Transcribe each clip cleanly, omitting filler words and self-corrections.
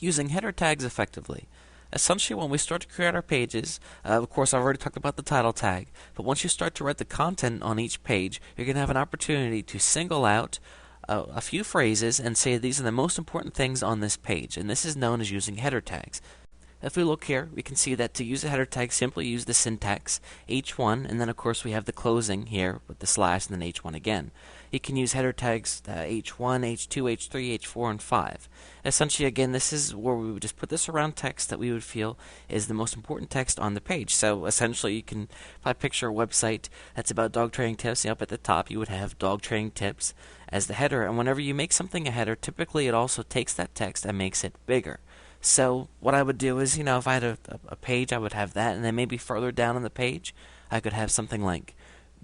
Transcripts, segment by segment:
Using header tags effectively. Essentially, when we start to create our pages, of course, I've already talked about the title tag, but once you start to write the content on each page, you're going to have an opportunity to single out a few phrases and say these are the most important things on this page, and this is known as using header tags. If we look here, we can see that to use a header tag, simply use the syntax h1, and then of course we have the closing here with the slash and then h1 again. You can use header tags h1, h2, h3, h4, and 5. Essentially, again, this is where we would just put this around text that we would feel is the most important text on the page. So essentially, you can, if I picture a website that's about dog training tips, up at the top you would have dog training tips as the header, and whenever you make something a header, typically it also takes that text and makes it bigger. So what I would do is, if I had a page, I would have that, and then maybe further down on the page, I could have something like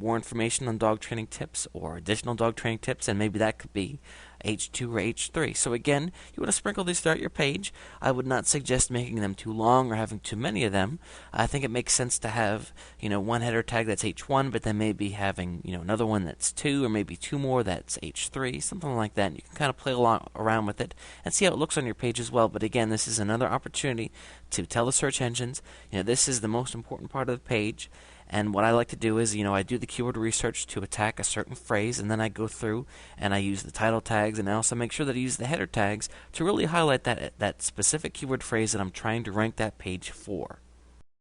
more information on dog training tips or additional dog training tips, and maybe that could be H2 or H3. So again, you want to sprinkle these throughout your page. I would not suggest making them too long or having too many of them. I think it makes sense to have, one header tag that's H1, but then maybe having, another one that's 2, or maybe 2 more that's H3, something like that. And you can kind of play around with it and see how it looks on your page as well. But again, this is another opportunity to tell the search engines, this is the most important part of the page. And what I like to do is, I do the keyword research to attack a certain phrase, and then I go through and I use the title tags, and I also make sure that I use the header tags to really highlight that specific keyword phrase that I'm trying to rank that page for.